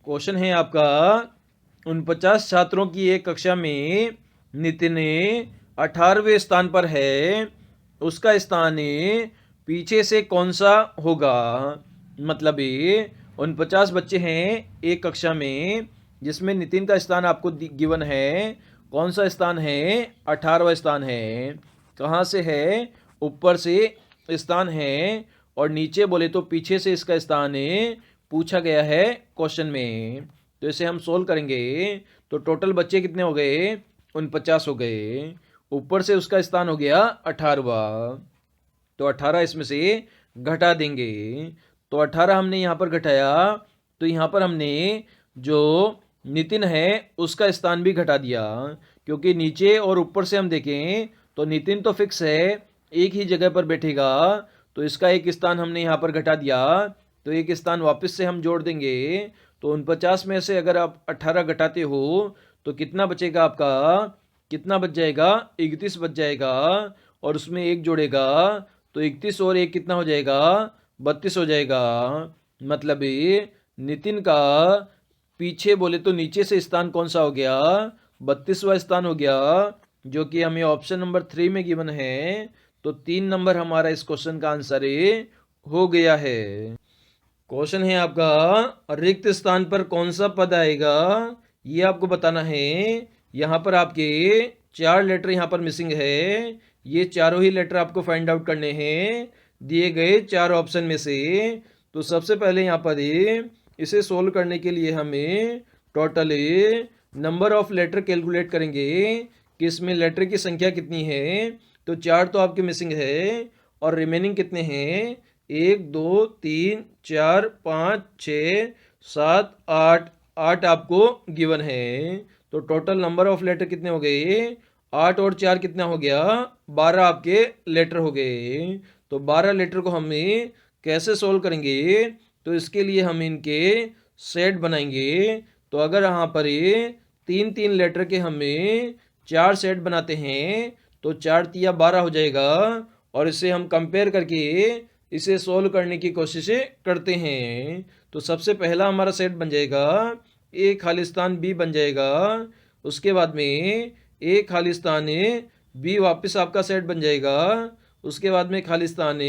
Question है आपका 49 छात्रों की एक कक्षा में नितिन 18वें स्थान पर है। उसका स्थान पीछे से कौन सा होगा? मतलब 49 बच्चे हैं एक कक्षा में, जिसमें नितिन का स्थान आपको गिवन है। कौन सा स्थान है? 18वां स्थान है। कहाँ से है? ऊपर से स्थान है, और नीचे बोले तो पीछे से इसका स्थान पूछा गया है क्वेश्चन में। तो इसे हम सोल्व करेंगे तो टोटल बच्चे कितने हो गए? 49 हो गए। ऊपर से उसका स्थान हो गया 18वां, तो 18 इसमें से घटा देंगे। तो 18 हमने यहाँ पर घटाया, तो यहाँ पर हमने जो नितिन है उसका स्थान भी घटा दिया, क्योंकि नीचे और ऊपर से हम देखें तो नितिन तो फिक्स है, एक ही जगह पर बैठेगा। तो इसका एक स्थान हमने यहाँ पर घटा दिया, तो एक स्थान वापस से हम जोड़ देंगे। तो 49 में से अगर आप 18 घटाते हो तो कितना बचेगा आपका? कितना बच जाएगा? 31 बच जाएगा। और उसमें एक जोड़ेगा तो 31 और एक कितना हो जाएगा? 32 हो जाएगा। मतलब नितिन का पीछे बोले तो नीचे से स्थान कौन सा हो गया? 32वां स्थान हो गया, जो कि हमें ऑप्शन नंबर 3 में गिवन है। तो 3 नंबर हमारा इस क्वेश्चन का आंसर हो गया है। क्वेश्चन है आपका रिक्त स्थान पर कौन सा पद आएगा, ये आपको बताना है। यहाँ पर आपके 4 लेटर यहाँ पर मिसिंग है। ये चारों ही लेटर आपको फाइंड आउट करने हैं दिए गए 4 ऑप्शन में से। तो सबसे पहले यहाँ पर इसे सोल्व करने के लिए हमें total number of letter calculate करेंगे कि इसमें लेटर की संख्या कितनी है। तो 4 तो आपके मिसिंग है, और रिमेनिंग कितने हैं? 1 2 3 4 5 6 7 8 8 आपको गिवन है। तो टोटल नंबर ऑफ लेटर कितने हो गए? 8 और 4 कितना हो गया? 12 आपके लेटर हो गए। तो 12 लेटर को हमें कैसे सोल्व करेंगे? तो इसके लिए हम इनके सेट बनाएंगे। तो अगर यहाँ पर 3 लेटर के हमें 4 सेट बनाते हैं तो 4 तिया 12 हो जाएगा। और इसे हम कंपेयर करके इसे सोल्व करने की कोशिश करते हैं। तो सबसे पहला हमारा सेट बन जाएगा ए खालिस्तान बी बन जाएगा। उसके बाद में ए खालिस्तान बी वापस आपका सेट बन जाएगा। उसके बाद में खालिस्तान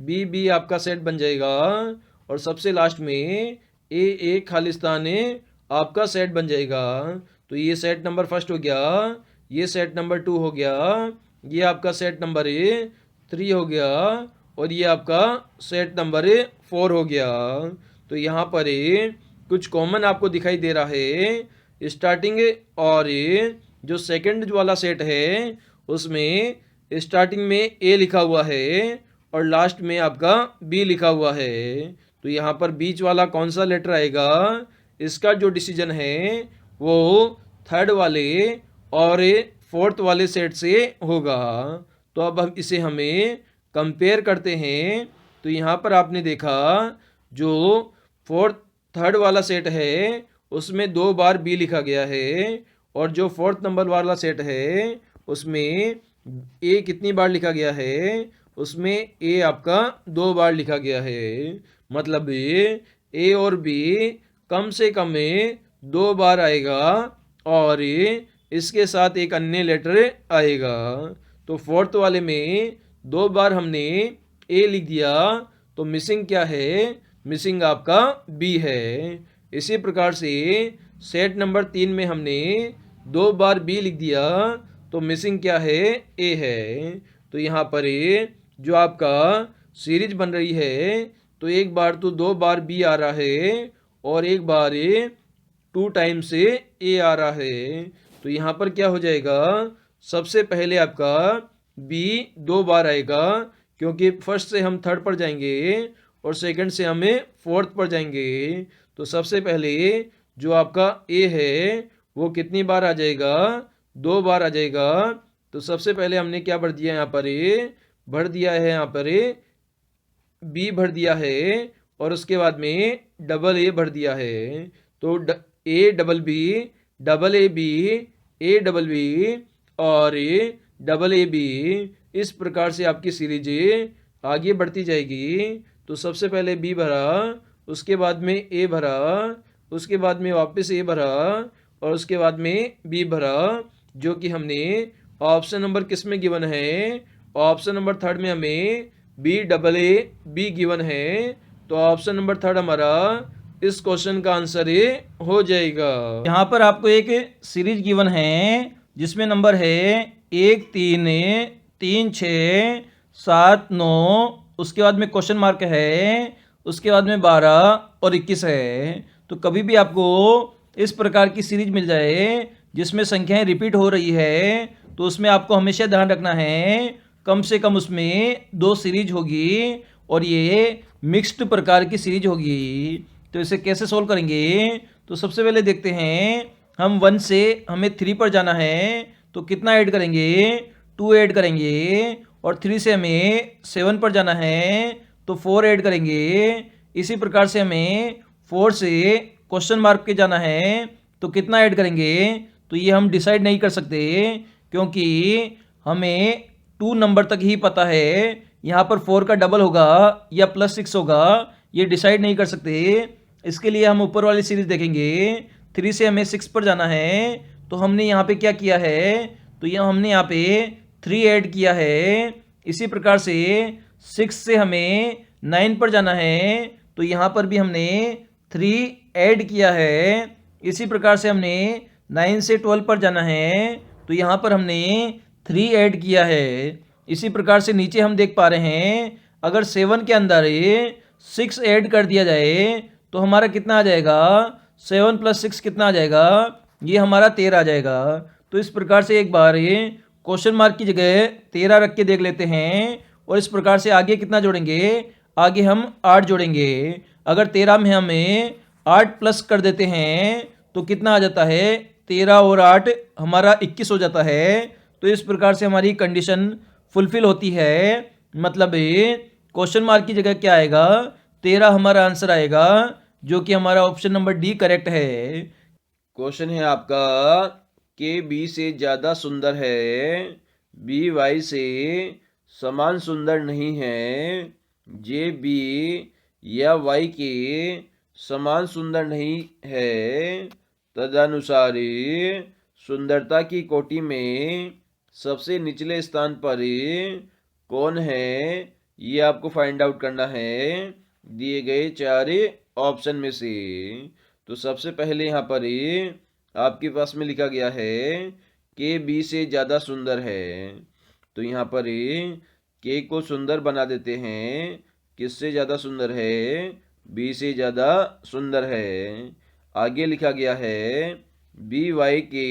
बी बी आपका सेट बन जाएगा। और सबसे लास्ट में ए खालिस्तान आपका सेट बन जाएगा। तो ये सेट नंबर फर्स्ट हो गया, ये सेट नंबर 2 हो गया, ये आपका सेट नंबर 3 हो गया, और ये आपका सेट नंबर 4 हो गया। तो यहाँ पर कुछ कॉमन आपको दिखाई दे रहा है। स्टार्टिंग और जो सेकंड वाला सेट है उसमें स्टार्टिंग में ए लिखा हुआ है और लास्ट में आपका बी लिखा हुआ है। तो यहाँ पर बीच वाला कौन सा लेटर आएगा, इसका जो डिसीजन है वो थर्ड वाले और फोर्थ वाले सेट से होगा। तो अब हम इसे हमें कंपेयर करते हैं। तो यहाँ पर आपने देखा जो थर्ड वाला सेट है उसमें 2 बार बी लिखा गया है, और जो फोर्थ नंबर वाला सेट है उसमें ए कितनी बार लिखा गया है? उसमें ए आपका 2 बार लिखा गया है। मतलब ए और बी कम से कम 2 बार आएगा, और इसके साथ एक अन्य लेटर आएगा। तो फोर्थ वाले में 2 बार हमने ए लिख दिया, तो मिसिंग क्या है? मिसिंग आपका बी है। इसी प्रकार से सेट नंबर 3 में हमने 2 बार बी लिख दिया, तो मिसिंग क्या है? ए है। तो यहाँ पर जो आपका सीरीज बन रही है, तो एक बार तो 2 बार बी आ रहा है और एक बार 2 टाइम से ए आ रहा है। तो यहाँ पर क्या हो जाएगा? सबसे पहले आपका बी 2 बार आएगा, क्योंकि फर्स्ट से हम थर्ड पर जाएंगे और सेकंड से हमें फोर्थ पर जाएंगे। तो सबसे पहले जो आपका ए है वो कितनी बार आ जाएगा? 2 बार आ जाएगा। तो सबसे पहले हमने क्या भर दिया? यहाँ पर भर दिया है, यहाँ पर बी भर दिया है, और उसके बाद में डबल ए भर दिया है। तो A double B, double A B, A double B और डबल ए बी, इस प्रकार से आपकी सीरीज आगे बढ़ती जाएगी। तो सबसे पहले बी भरा, उसके बाद में ए भरा, उसके बाद में वापस ए भरा और उसके बाद में बी भरा, जो कि हमने ऑप्शन नंबर किस में गिवन है, ऑप्शन नंबर थर्ड में हमें BAAB गिवन है। तो ऑप्शन नंबर थर्ड हमारा इस क्वेश्चन का आंसर ये हो जाएगा। यहाँ पर आपको एक सीरीज गिवन है जिसमें नंबर है 1 3 3 6 7 9, उसके बाद में क्वेश्चन मार्क है, उसके बाद में 12 और 21 है। तो कभी भी आपको इस प्रकार की सीरीज मिल जाए जिसमें संख्याएं रिपीट हो रही है, तो उसमें आपको हमेशा ध्यान रखना है कम से कम उसमें 2 सीरीज होगी और ये मिक्स्ड प्रकार की सीरीज होगी। तो इसे कैसे सोल्व करेंगे, तो सबसे पहले देखते हैं हम 1 से हमें 3 पर जाना है, तो कितना ऐड करेंगे, 2 ऐड करेंगे, और 3 से हमें 7 पर जाना है तो 4 ऐड करेंगे। इसी प्रकार से हमें 4 से क्वेश्चन मार्क के जाना है तो कितना ऐड करेंगे, तो ये हम डिसाइड नहीं कर सकते क्योंकि हमें 2 नंबर तक ही पता है। यहाँ पर 4 का डबल होगा या +6 होगा, ये डिसाइड नहीं कर सकते। इसके लिए हम ऊपर वाली सीरीज देखेंगे। 3 से हमें 6 पर जाना है, तो हमने यहाँ पे क्या किया है, तो यह हमने यहाँ पे 3 ऐड किया है। इसी प्रकार से 6 से हमें 9 पर जाना है, तो यहाँ पर भी हमने 3 ऐड किया है। इसी प्रकार से हमने 9 से 12 पर जाना है, तो यहाँ पर हमने 3 ऐड किया है। इसी प्रकार से नीचे हम देख पा रहे हैं अगर 7 के अंदर 6 ऐड कर दिया जाए तो हमारा कितना आ जाएगा, 7 + 6 कितना आ जाएगा, ये हमारा 13 आ जाएगा। तो इस प्रकार से एक बार क्वेश्चन मार्क की जगह 13 रख के देख लेते हैं और इस प्रकार से आगे कितना जोड़ेंगे, आगे हम 8 जोड़ेंगे। अगर 13 में हमें 8 प्लस कर देते हैं तो कितना आ जाता है, 13 और 8 हमारा 21 हो जाता है। तो इस प्रकार से हमारी कंडीशन फुलफिल होती है, मतलब क्वेश्चन मार्क की जगह क्या आएगा, 13 हमारा आंसर आएगा, जो कि हमारा ऑप्शन नंबर डी करेक्ट है। क्वेश्चन है आपका के बी से ज़्यादा सुंदर है, बी वाई से समान सुंदर नहीं है, जे बी या वाई के समान सुंदर नहीं है, तदनुसार सुंदरता की कोटि में सबसे निचले स्थान पर कौन है, ये आपको फाइंड आउट करना है दिए गए 4 ऑप्शन में से। तो सबसे पहले यहाँ पर आपके पास में लिखा गया है के बी से ज़्यादा सुंदर है, तो यहाँ पर के को सुंदर बना देते हैं, किससे ज़्यादा सुंदर है, बी से ज़्यादा सुंदर है। आगे लिखा गया है बी वाई के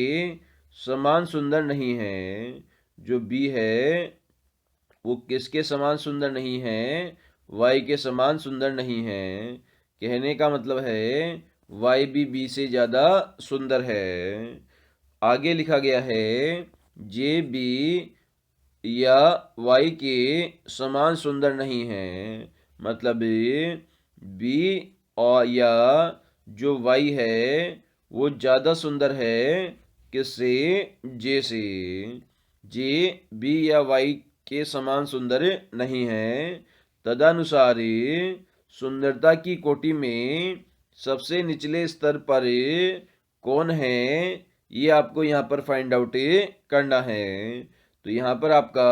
समान सुंदर नहीं है, जो बी है वो किसके समान सुंदर नहीं है, वाई के समान सुंदर नहीं है। कहने का मतलब है वाई भी बी से ज़्यादा सुंदर है। आगे लिखा गया है जे बी या वाई के समान सुंदर नहीं है, मतलब बी और या जो वाई है वो ज़्यादा सुंदर है किससे, जे से। जे बी या वाई के समान सुंदर नहीं है, तदनुसार सुंदरता की कोटि में सबसे निचले स्तर पर कौन है, ये आपको यहाँ पर फाइंड आउट करना है। तो यहाँ पर आपका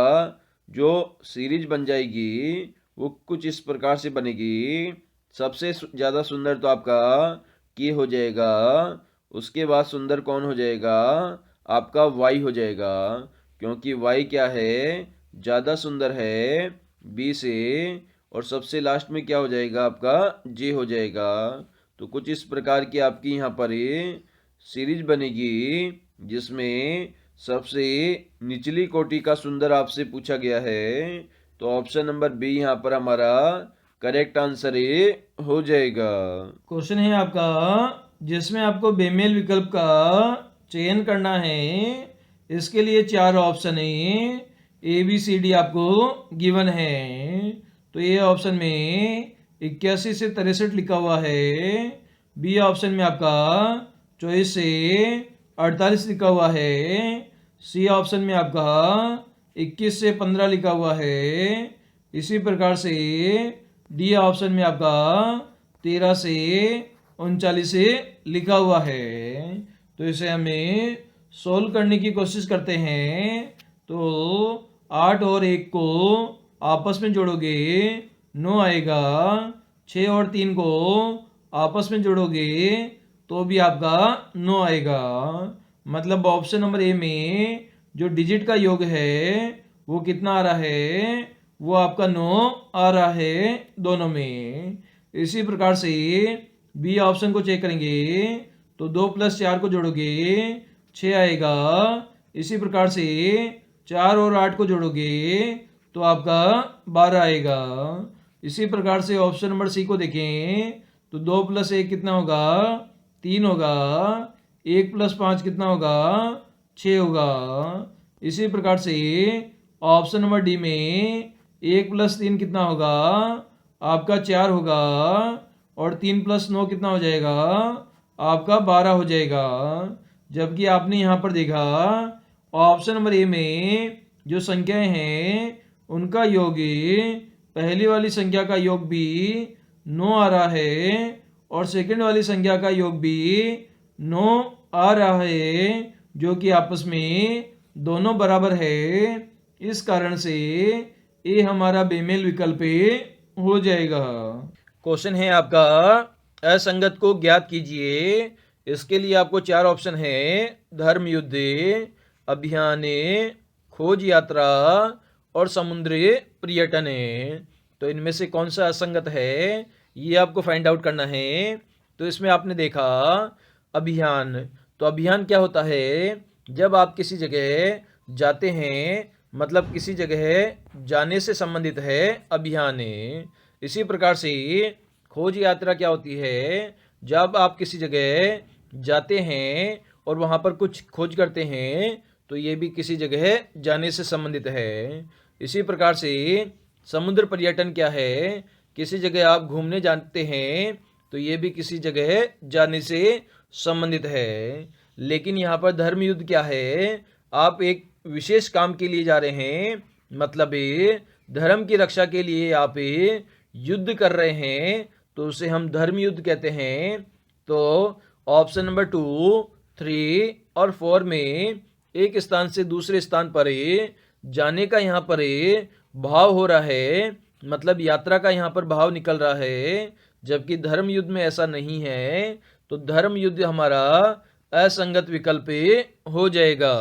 जो सीरीज बन जाएगी वो कुछ इस प्रकार से बनेगी। सबसे ज़्यादा सुंदर तो आपका के हो जाएगा, उसके बाद सुंदर कौन हो जाएगा, आपका वाई हो जाएगा, क्योंकि वाई क्या है, ज़्यादा सुंदर है बी से, और सबसे लास्ट में क्या हो जाएगा आपका, जे हो जाएगा। तो कुछ इस प्रकार की आपकी यहाँ पर सीरीज बनेगी जिसमें सबसे निचली कोटि का सुंदर आपसे पूछा गया है। तो ऑप्शन नंबर बी यहाँ पर हमारा करेक्ट आंसर हो जाएगा। क्वेश्चन है आपका जिसमें आपको बेमेल विकल्प का चयन करना है। इसके लिए 4 ऑप्शन है, ए बी सी डी आपको गिवन है। तो ये ऑप्शन में 81 से 63 लिखा हुआ है, बी ऑप्शन में आपका 24 से 48 लिखा हुआ है, सी ऑप्शन में आपका 21 से 15 लिखा हुआ है, इसी प्रकार से डी ऑप्शन में आपका 13 से 39 से लिखा हुआ है। तो इसे हमें सोल्व करने की कोशिश करते हैं। तो 8 और 1 को आपस में जोड़ोगे 9 आएगा। 6 और 3 को आपस में जोड़ोगे तो भी आपका 9 आएगा। मतलब ऑप्शन नंबर ए में जो डिजिट का योग है वो कितना आ रहा है, वो आपका 9 आ रहा है दोनों में। इसी प्रकार से बी ऑप्शन को चेक करेंगे तो 2 + 4 को जोड़ोगे 6 आएगा। इसी प्रकार से 4 और 8 को जोड़ोगे तो आपका 12 आएगा। इसी प्रकार से ऑप्शन नंबर सी को देखें तो 2 + 1 कितना होगा, 3 होगा। 1 + 5 कितना होगा, 6 होगा। इसी प्रकार से ऑप्शन नंबर डी में 1 + 3 कितना होगा, आपका 4 होगा। और 3 + 9 कितना हो जाएगा, आपका 12 हो जाएगा। जबकि आपने यहाँ पर देखा ऑप्शन नंबर ए में जो संख्याएं हैं उनका योग पहली वाली संख्या का योग भी 9 आ रहा है और सेकंड वाली संख्या का योग भी 9 आ रहा है, जो कि आपस में दोनों बराबर है। इस कारण से ए हमारा बेमेल विकल्प हो जाएगा। क्वेश्चन है आपका असंगत को ज्ञात कीजिए। इसके लिए आपको 4 ऑप्शन है, धर्म युद्ध, अभियान, खोज यात्रा और समुद्री पर्यटन। तो इनमें से कौन सा असंगत है ये आपको फाइंड आउट करना है। तो इसमें आपने देखा अभियान, तो अभियान क्या होता है, जब आप किसी जगह जाते हैं, मतलब किसी जगह जाने से संबंधित है अभियान। इसी प्रकार से खोज यात्रा क्या होती है, जब आप किसी जगह जाते हैं और वहाँ पर कुछ खोज करते हैं, तो ये भी किसी जगह जाने से संबंधित है। इसी प्रकार से समुद्र पर्यटन क्या है, किसी जगह आप घूमने जाते हैं तो ये भी किसी जगह जाने से संबंधित है। लेकिन यहाँ पर धर्म युद्ध क्या है, आप एक विशेष काम के लिए जा रहे हैं, मतलब धर्म की रक्षा के लिए आप युद्ध कर रहे हैं, तो उसे हम धर्म युद्ध कहते हैं। तो ऑप्शन नंबर 2, 3 और 4 में एक स्थान से दूसरे स्थान पर जाने का यहाँ पर भाव हो रहा है, मतलब यात्रा का यहाँ पर भाव निकल रहा है। जबकि धर्म युद्ध में ऐसा नहीं है, तो धर्म युद्ध हमारा असंगत विकल्प हो जाएगा।